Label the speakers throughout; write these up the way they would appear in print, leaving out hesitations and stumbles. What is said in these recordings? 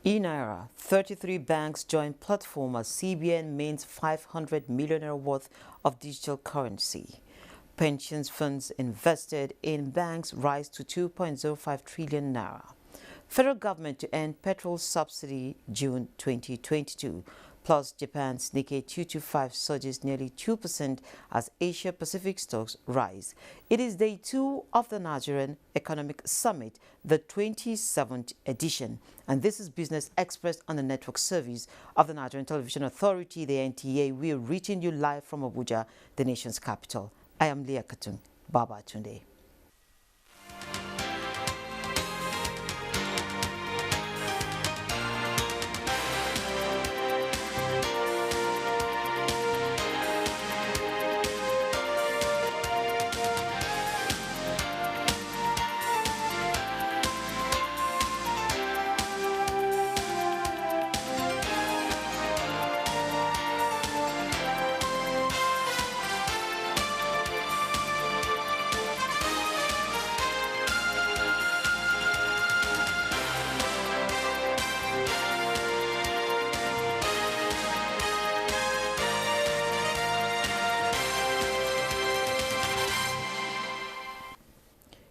Speaker 1: E-Naira, 33 banks join platform as CBN mints 500 million naira worth of digital currency. Pensions funds invested in banks rise to 2.05 trillion naira. Federal government to end petrol subsidy June 2022. Plus, Japan's Nikkei 225 surges nearly 2% as Asia-Pacific stocks rise. It is day 2 of the Nigerian Economic Summit, the 27th edition. And this is Business Express on the network service of the Nigerian Television Authority, the NTA. We are reaching you live from Abuja, the nation's capital. I am Leah Katun. Baba Tunde.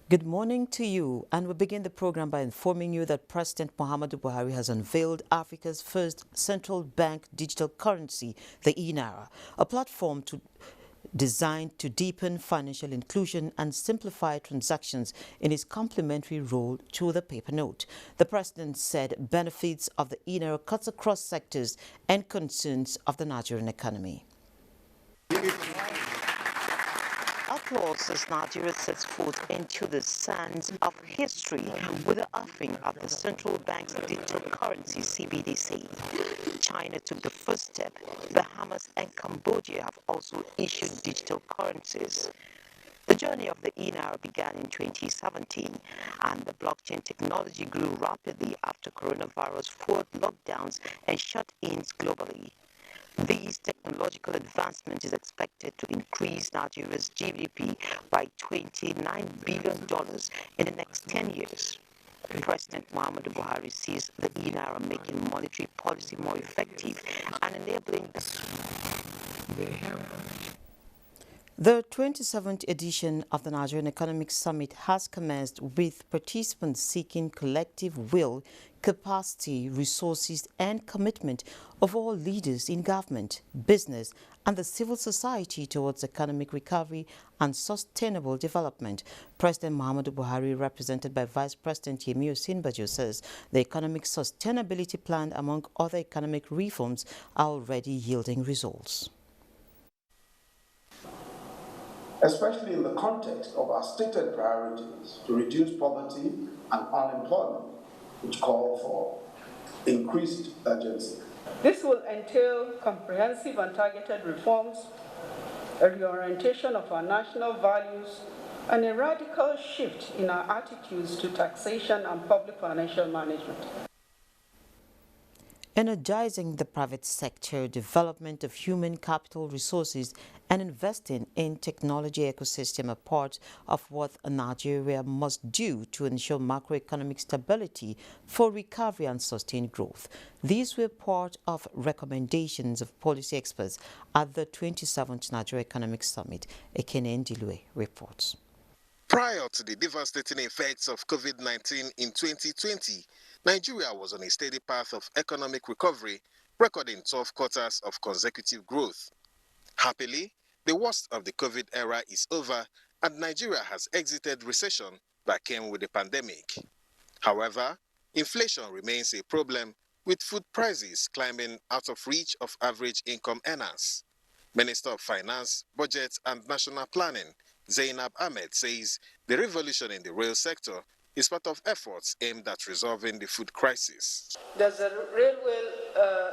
Speaker 1: Good morning to you, and we begin the program by informing you that President Muhammadu Buhari has unveiled Africa's first central bank digital currency, the E-Naira, a platform designed to deepen financial inclusion and simplify transactions in its complementary role to the paper note. The president said benefits of the E-Naira cuts across sectors and concerns of the Nigerian economy. Applause as Nigeria sets foot into the sands of history with the offering of the central bank's digital currency, CBDC. China took the first step. Bahamas and Cambodia have also issued digital currencies. The journey of the E-Naira began in 2017, and the blockchain technology grew rapidly after coronavirus forced lockdowns and shut-ins globally. This technological advancement is expected to increase Nigeria's GDP by $29 billion in the next 10 years. President Muhammadu Buhari sees the E-Naira making monetary policy more effective and enabling the 27th edition of the Nigerian Economic Summit has commenced with participants seeking collective will, capacity, resources and commitment of all leaders in government, business and the civil society towards economic recovery and sustainable development. President Muhammadu Buhari, represented by Vice President Yemi Osinbajo, says the economic sustainability plan, among other economic reforms, are already yielding results.
Speaker 2: Especially in the context of our stated priorities to reduce poverty and unemployment, which call for increased urgency.
Speaker 3: This will entail comprehensive and targeted reforms, a reorientation of our national values, and a radical shift in our attitudes to taxation and public financial management.
Speaker 1: Energizing the private sector, development of human capital resources, and investing in technology ecosystem are part of what Nigeria must do to ensure macroeconomic stability for recovery and sustained growth. These were part of recommendations of policy experts at the 27th Nigeria Economic Summit. Ekene Ndilwe reports.
Speaker 4: Prior to the devastating effects of COVID-19 in 2020, Nigeria was on a steady path of economic recovery, recording 12 quarters of consecutive growth. Happily, the worst of the COVID era is over and Nigeria has exited recession that came with the pandemic. However, inflation remains a problem, with food prices climbing out of reach of average income earners. Minister of Finance, Budget and National Planning, Zainab Ahmed, says the revolution in the rail sector is part of efforts aimed at resolving the food crisis.
Speaker 3: There's a railway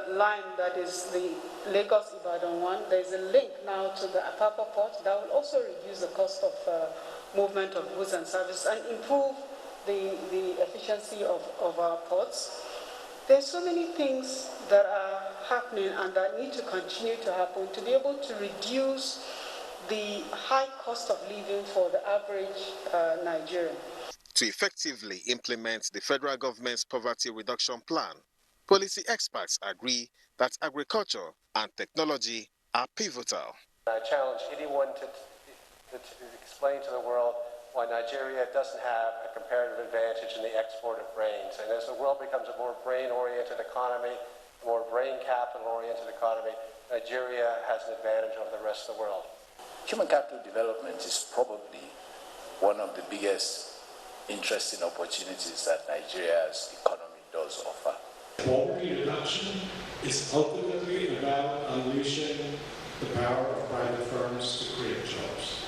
Speaker 3: line that is the Lagos-Ibadan one. There's a link now to the Apapa port that will also reduce the cost of movement of goods and services and improve the efficiency of our ports. There's so many things that are happening and that need to continue to happen to be able to reduce the high cost of living for the average Nigerian.
Speaker 4: To effectively implement the federal government's poverty reduction plan, Policy experts agree that agriculture and technology are pivotal.
Speaker 5: I challenge anyone to explain to the world why Nigeria doesn't have a comparative advantage in the export of brains. And as the world becomes a more brain-oriented economy, a more brain capital-oriented economy, Nigeria has an advantage over the rest of the world.
Speaker 6: Human capital development is probably one of the biggest interesting opportunities that Nigeria's economy does offer.
Speaker 7: Poverty reduction is ultimately about unleashing the power of private firms to create jobs.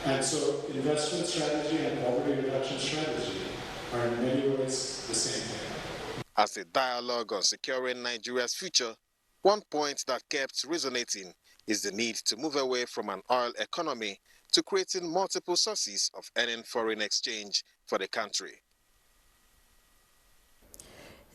Speaker 7: And so investment strategy and poverty reduction strategy are in many ways the same thing.
Speaker 4: As the dialogue on securing Nigeria's future, one point that kept resonating is the need to move away from an oil economy to creating multiple sources of earning foreign exchange for the country.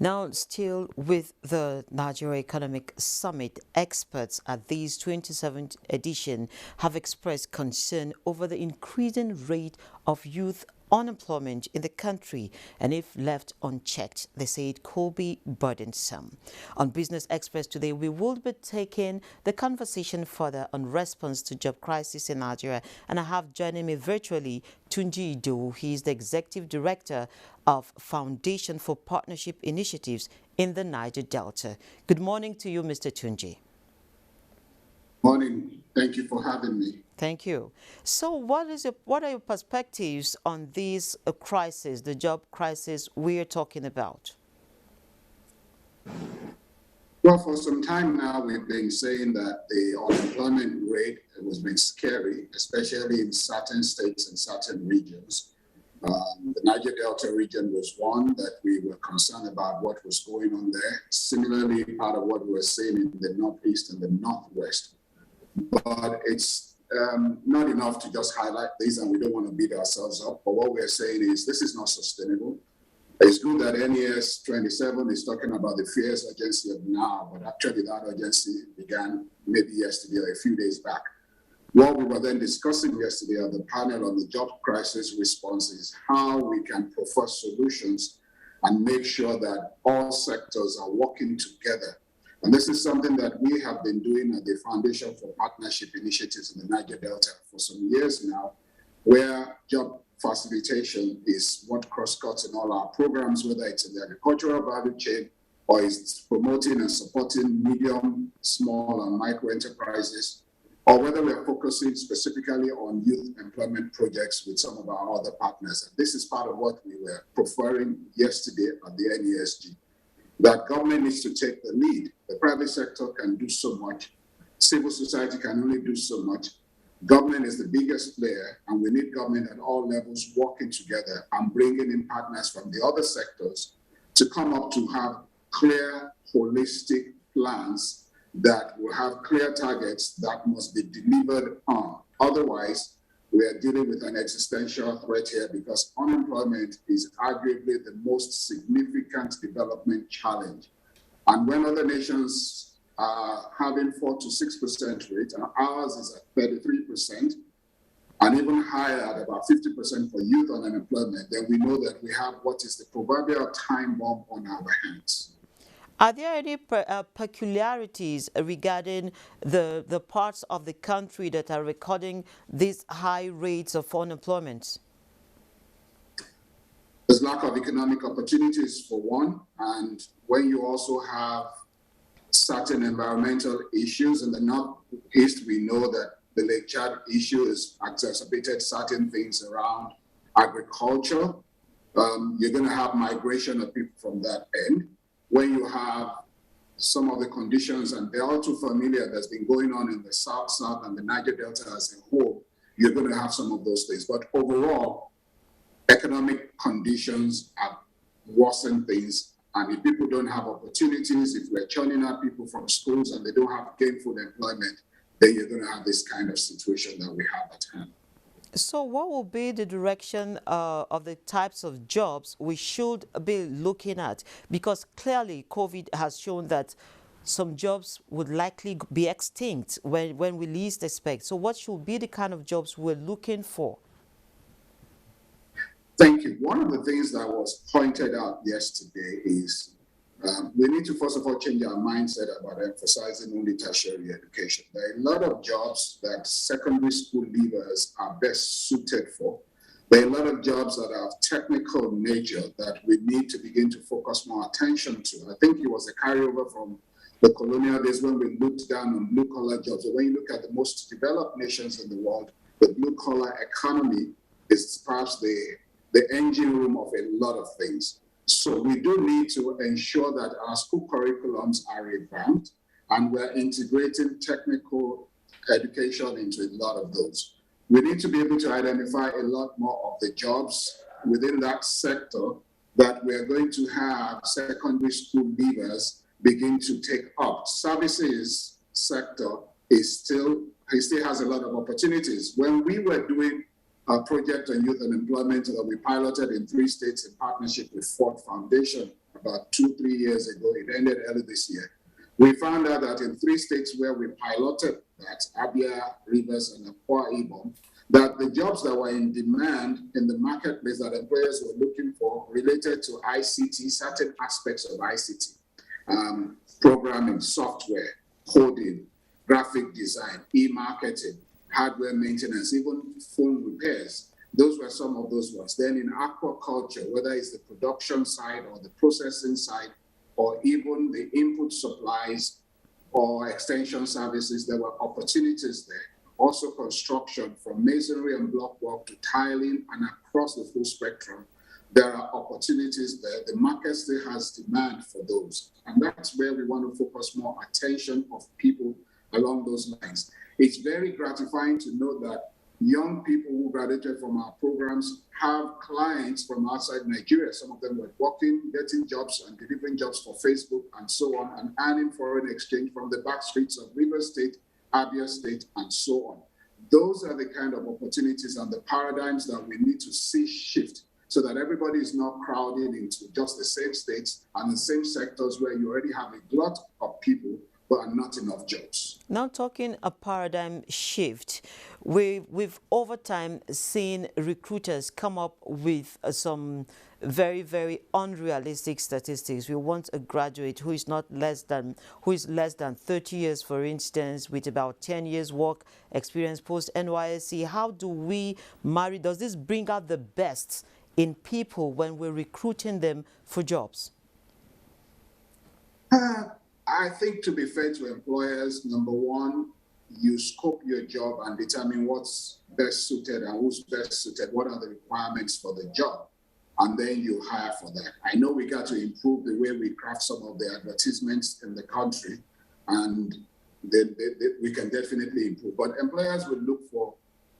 Speaker 1: Now, still with the Nigeria Economic Summit, experts at this 27th edition have expressed concern over the increasing rate of youth unemployment in the country, and if left unchecked, they say it could be burdensome. On Business Express today, we will be taking the conversation further on response to job crisis in Nigeria, and I have joining me virtually Tunji Idowu. He is the Executive Director of Foundation for Partnership Initiatives in the Niger Delta. Good morning to you, Mr. Tunji.
Speaker 2: Morning. Thank you for having me.
Speaker 1: Thank you. So what are your perspectives on this crisis, the job crisis we're talking about?
Speaker 2: Well, for some time now, we've been saying that the unemployment rate has been scary, especially in certain states and certain regions. The Niger Delta region was one that we were concerned about what was going on there. Similarly, part of what we were seeing in the Northeast and the Northwest. But it's not enough to just highlight these, and we don't want to beat ourselves up. But what we're saying is this is not sustainable. It's good that NES 27 is talking about the fears urgency of now, but actually that urgency began maybe yesterday or a few days back. What we were then discussing yesterday on the panel on the job crisis response is how we can prefer solutions and make sure that all sectors are working together. And this is something that we have been doing at the Foundation for Partnership Initiatives in the Niger Delta for some years now, where job facilitation is what cross-cuts in all our programs, whether it's in the agricultural value chain or it's promoting and supporting medium, small, and micro enterprises, or whether we're focusing specifically on youth employment projects with some of our other partners. And this is part of what we were preferring yesterday at the NESG, that government needs to take the lead. The private sector can do so much. Civil society can only do so much. Government is the biggest player, and we need government at all levels working together and bringing in partners from the other sectors to come up to have clear, holistic plans that will have clear targets that must be delivered on. Otherwise, we are dealing with an existential threat here because unemployment is arguably the most significant development challenge. And when other nations are having 4 to 6% rate, and ours is at 33%, and even higher at about 50% for youth unemployment, then we know that we have what is the proverbial time bomb on our hands.
Speaker 1: Are there any peculiarities regarding the parts of the country that are recording these high rates of unemployment?
Speaker 2: There's lack of economic opportunities for one, and when you also have certain environmental issues in the Northeast, we know that the Lake Chad issue has exacerbated certain things around agriculture. You're going to have migration of people from that end. When you have some of the conditions, and they're all too familiar, that's been going on in the South and the Niger Delta as a whole, you're going to have some of those things. But overall, economic conditions have worsened things. And if people don't have opportunities, if we're churning out people from schools and they don't have gainful employment, then you're going to have this kind of situation that we have at hand.
Speaker 1: So what will be the direction of the types of jobs we should be looking at? Because clearly COVID has shown that some jobs would likely be extinct when we least expect. So what should be the kind of jobs we're looking for?
Speaker 2: Thank you. One of the things that was pointed out yesterday is We need to, first of all, change our mindset about emphasizing only tertiary education. There are a lot of jobs that secondary school leavers are best suited for. There are a lot of jobs that are of technical nature that we need to begin to focus more attention to. I think it was a carryover from the colonial days when we looked down on blue-collar jobs. But when you look at the most developed nations in the world, the blue-collar economy is perhaps the engine room of a lot of things. So we do need to ensure that our school curriculums are revamped and we're integrating technical education into a lot of those. We need to be able to identify a lot more of the jobs within that sector that we're going to have secondary school leavers begin to take up. Services sector still has a lot of opportunities. When we were doing a project on youth unemployment that we piloted in 3 states in partnership with Ford Foundation about 2-3 years ago, it ended early this year. We found out that in 3 states where we piloted that, Abuja, Rivers, and Akwa Ibom, that the jobs that were in demand in the marketplace that employers were looking for related to ICT, certain aspects of ICT, programming, software, coding, graphic design, e-marketing, hardware maintenance, even phone repairs. Those were some of those ones. Then in aquaculture, whether it's the production side or the processing side, or even the input supplies or extension services, there were opportunities there. Also construction, from masonry and block work to tiling and across the full spectrum, there are opportunities there. The market still has demand for those. And that's where we want to focus more attention of people along those lines. It's very gratifying to know that young people who graduated from our programs have clients from outside Nigeria. Some of them were working, getting jobs and delivering jobs for Facebook and so on, and earning foreign exchange from the back streets of Rivers State, Abia State, and so on. Those are the kind of opportunities and the paradigms that we need to see shift so that everybody is not crowded into just the same states and the same sectors where you already have a glut of people but are not enough jobs.
Speaker 1: Now talking a paradigm shift, we've over time seen recruiters come up with some very, very unrealistic statistics. We want a graduate who is less than 30 years, for instance, with about 10 years work experience post NYSC. How do we marry? Does this bring out the best in people when we're recruiting them for jobs?
Speaker 2: I think, to be fair to employers, number one, you scope your job and determine what's best suited and who's best suited, what are the requirements for the job, and then you hire for that. I know we got to improve the way we craft some of the advertisements in the country, and we can definitely improve. But employers will look for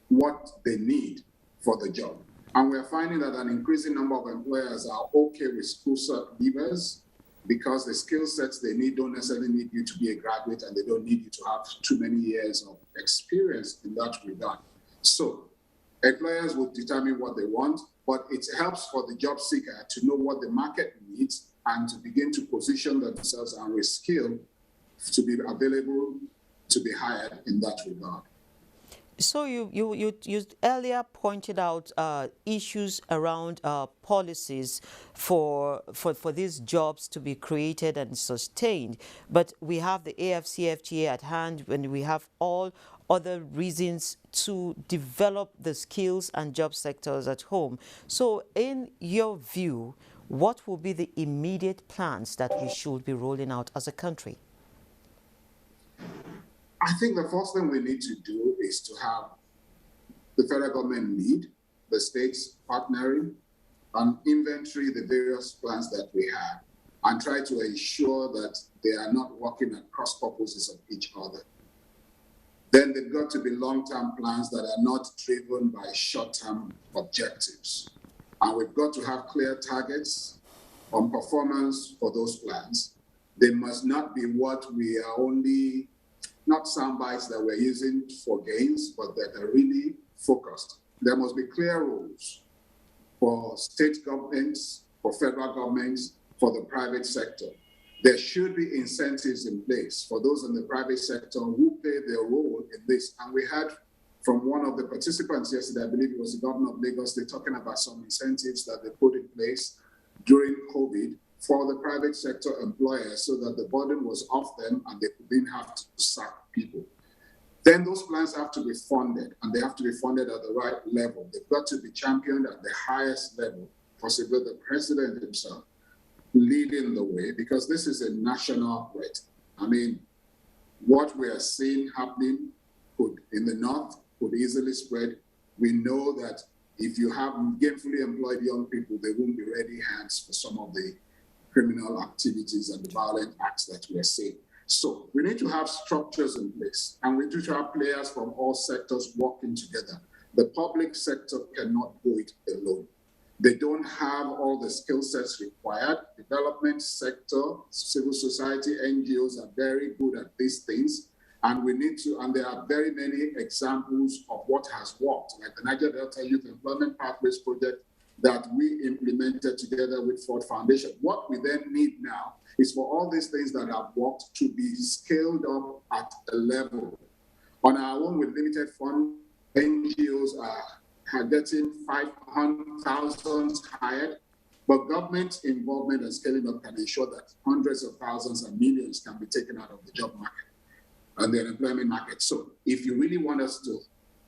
Speaker 2: what they need for the job. And we're finding that an increasing number of employers are okay with school cert leavers, because the skill sets they need don't necessarily need you to be a graduate, and they don't need you to have too many years of experience in that regard. So employers will determine what they want, but it helps for the job seeker to know what the market needs and to begin to position themselves and reskill to be available to be hired in that regard.
Speaker 1: So you earlier pointed out issues around policies for these jobs to be created and sustained, but we have the AFCFTA at hand, and we have all other reasons to develop the skills and job sectors at home. So in your view, what will be the immediate plans that we should be rolling out as a country?
Speaker 2: I think the first thing we need to do is to have the federal government lead, the states partnering, and inventory the various plans that we have, and try to ensure that they are not working at cross purposes of each other. Then they've got to be long-term plans that are not driven by short-term objectives. And we've got to have clear targets on performance for those plans. They must not be what we are only, not sound bites that we're using for gains, but that are really focused. There must be clear rules for state governments, for federal governments, for the private sector. There should be incentives in place for those in the private sector who play their role in this. And we heard from one of the participants yesterday, I believe it was the governor of Lagos, they're talking about some incentives that they put in place during COVID for the private sector employers so that the burden was off them and they didn't have to sack people. Then those plans have to be funded, and they have to be funded at the right level. They've got to be championed at the highest level, possibly the president himself leading the way, because this is a national threat. I mean, what we are seeing happening in the north could easily spread. We know that if you have gainfully employed young people, they won't be ready hands for some of the criminal activities and the violent acts that we are seeing. So we need to have structures in place, and we need to have players from all sectors working together. The public sector cannot do it alone. They don't have all the skill sets required. Development sector, civil society, NGOs are very good at these things. And we need to, and there are very many examples of what has worked, like the Niger Delta Youth Employment Pathways Project that we implemented together with Ford Foundation. What we then need now is for all these things that have worked to be scaled up at a level. On our own, with limited funds, NGOs are getting 500,000 hired, but government involvement and scaling up can ensure that hundreds of thousands and millions can be taken out of the job market and the unemployment market. So if you really want us to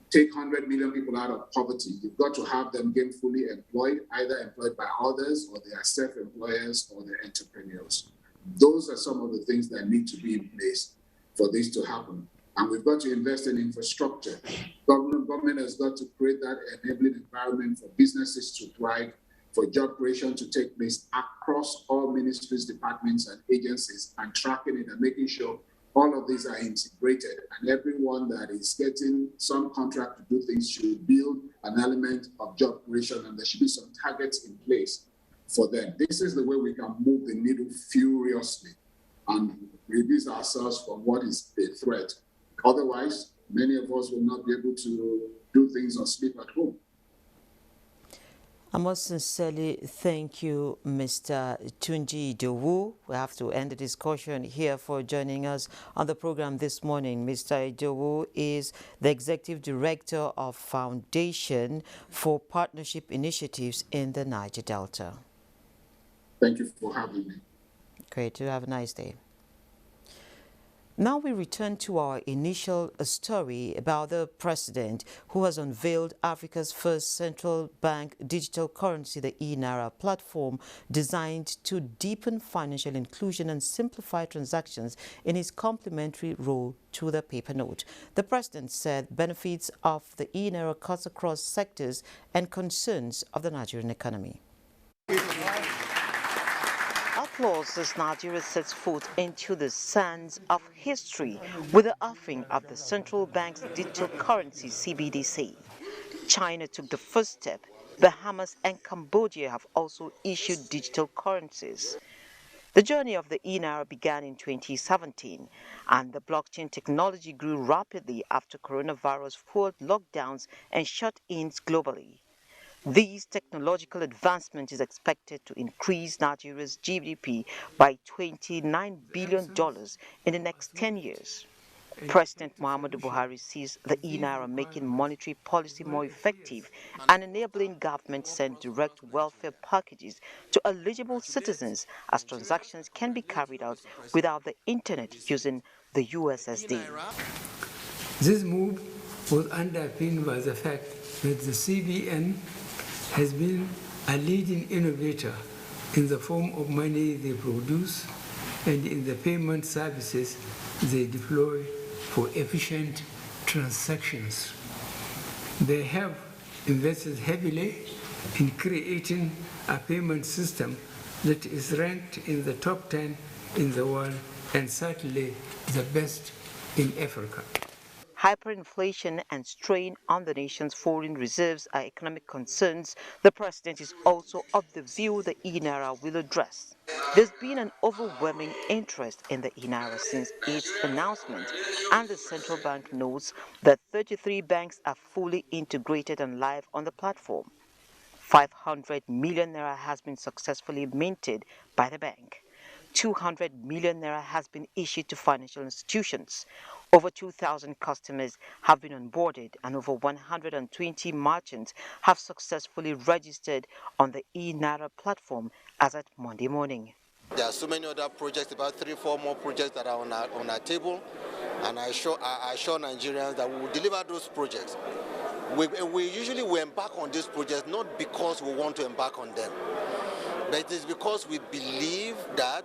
Speaker 2: take 100 million people out of poverty, you've got to have them gainfully employed, either employed by others or they are self-employers or they're entrepreneurs. Those are some of the things that need to be in place for this to happen. And we've got to invest in infrastructure. Government has got to create that enabling environment for businesses to thrive, for job creation to take place across all ministries, departments, and agencies, and tracking it and making sure all of these are integrated, and everyone that is getting some contract to do things should build an element of job creation, and there should be some targets in place for them. This is the way we can move the needle furiously and release ourselves from what is a threat. Otherwise, many of us will not be able to do things or sleep at home.
Speaker 1: I must sincerely thank you, Mr. Tunji Idowu. We have to end the discussion here for joining us on the program this morning. Mr. Idowu is the Executive Director of Foundation for Partnership Initiatives in the Niger Delta.
Speaker 2: Thank you for having me.
Speaker 1: Great. You have a nice day. Now we return to our initial story about the president who has unveiled Africa's first central bank digital currency, the eNaira platform, designed to deepen financial inclusion and simplify transactions in his complementary role to the paper note. The president said benefits of the eNaira cuts across sectors and concerns of the Nigerian economy. Applause as Nigeria sets foot into the sands of history with the offering of the central bank's digital currency, CBDC. China took the first step. Bahamas and Cambodia have also issued digital currencies. The journey of the eNaira began in 2017, and the blockchain technology grew rapidly after coronavirus fueled lockdowns and shut-ins globally. These technological advancement is expected to increase Nigeria's GDP by $29 billion in the next 10 years. President Muhammadu Buhari sees the eNaira making monetary policy more effective and enabling government to send direct welfare packages to eligible citizens, as transactions can be carried out without the internet using the USSD.
Speaker 8: This move was underpinned by the fact that the CBN has been a leading innovator in the form of money they produce and in the payment services they deploy for efficient transactions. They have invested heavily in creating a payment system that is ranked in the top 10 in the world and certainly the best in Africa.
Speaker 1: Hyperinflation and strain on the nation's foreign reserves are economic concerns the president is also of the view the eNaira will address. There's been an overwhelming interest in the eNaira since its announcement, and the central bank notes that 33 banks are fully integrated and live on the platform. 500 million naira has been successfully minted by the bank. 200 million naira has been issued to financial institutions. Over 2,000 customers have been onboarded, and over 120 merchants have successfully registered on the eNaira platform as at Monday morning.
Speaker 9: There are so many other projects, about 3-4 more projects that are on our table, and I assure Nigerians that we will deliver those projects. We usually embark on these projects not because we want to embark on them, but it is because we believe that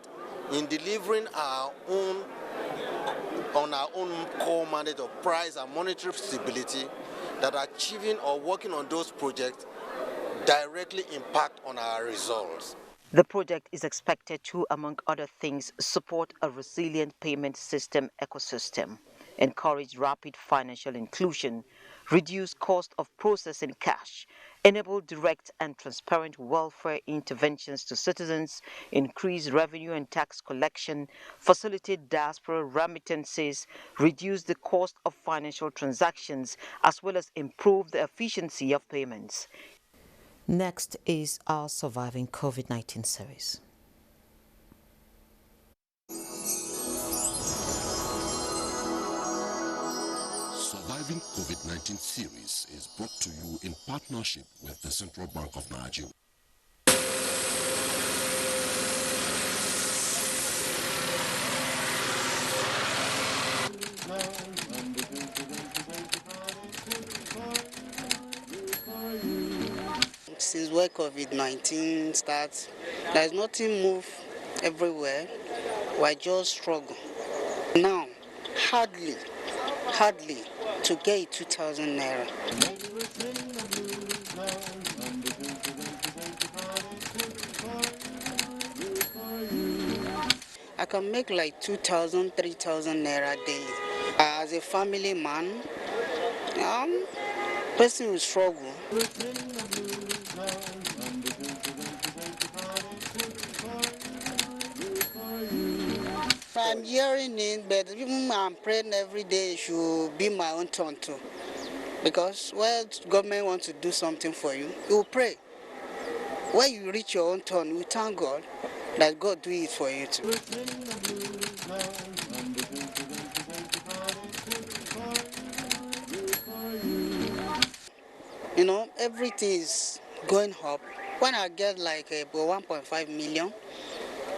Speaker 9: in delivering our own core mandate of price and monetary stability, that achieving or working on those projects directly impact on our results.
Speaker 1: The project is expected to, among other things, support a resilient payment system ecosystem, encourage rapid financial inclusion, reduce cost of processing cash, enable direct and transparent welfare interventions to citizens, increase revenue and tax collection, facilitate diaspora remittances, reduce the cost of financial transactions, as well as improve the efficiency of payments. Next is our Surviving COVID-19 series.
Speaker 10: Surviving COVID-19 series is brought to you in partnership with the Central Bank of Nigeria.
Speaker 11: Since where COVID-19 starts, there's nothing move everywhere. We just struggle. Now, hardly to get 2,000 naira. I can make like 2,000, 3,000 naira daily. As a family man, person will struggle. I'm hearing it, but even I'm praying every day it should be my own turn too. Because when government wants to do something for you, you will pray. When you reach your own turn, you thank God that God do it for you too. You know, everything is going up. When I get like 1.5 million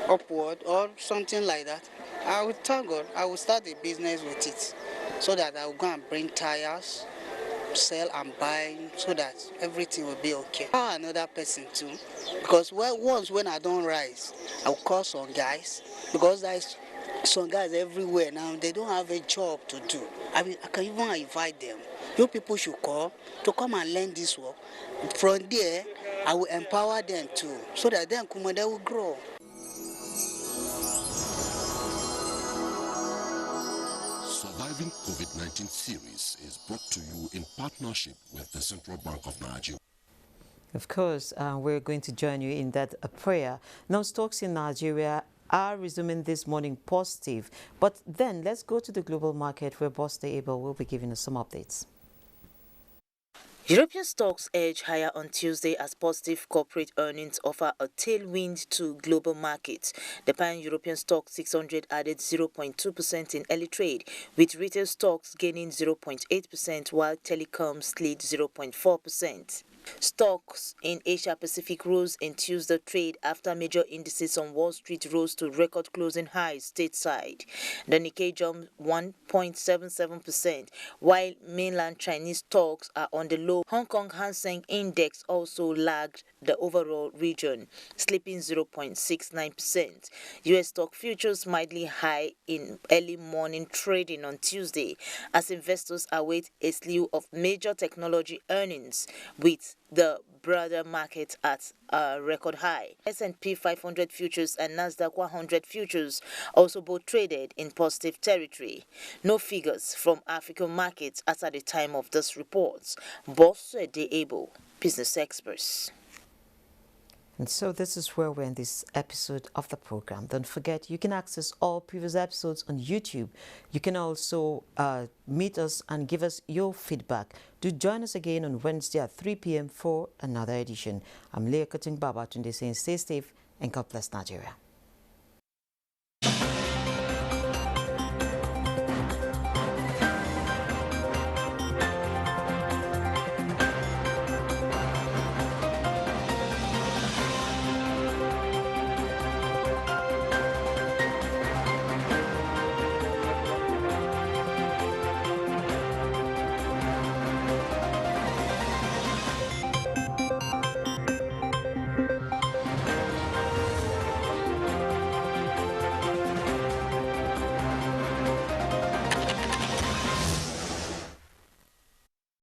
Speaker 11: upward or something like that, I will thank God. I will start a business with it so that I will go and bring tires, sell and buy, so that everything will be okay. Another person too, because once when I don't rise, I will call some guys, because there's some guys everywhere now, they don't have a job to do. I can even invite them. You people should call to come and learn this work. From there, I will empower them too, so that then they will grow.
Speaker 10: Surviving COVID-19 series is brought to you in partnership with the Central Bank of Nigeria.
Speaker 1: Of course, we're going to join you in that prayer. Now, stocks in Nigeria are resuming this morning positive. But then let's go to the global market where Boss Abel will be giving us some updates. European stocks edge higher on Tuesday as positive corporate earnings offer a tailwind to global markets. The pan-European stock 600 added 0.2% in early trade, with retail stocks gaining 0.8% while telecoms slid 0.4%. Stocks in Asia-Pacific rose in Tuesday trade after major indices on Wall Street rose to record closing highs stateside. The Nikkei jumped 1.77%, while mainland Chinese stocks are on the low. Hong Kong Hang Seng Index also lagged the overall region, slipping 0.69%. U.S. stock futures mildly high in early morning trading on Tuesday as investors await a slew of major technology earnings, with the broader market at a record high. S&P 500 futures and Nasdaq 100 futures also both traded in positive territory. No figures from African markets as at the time of this report. Boss Able, Business Experts. And so this is where we're in this episode of the program. Don't forget, you can access all previous episodes on YouTube. You can also meet us and give us your feedback. Do join us again on Wednesday at 3 p.m. for another edition. I'm Leah Katung Babatunde saying stay safe and God bless Nigeria.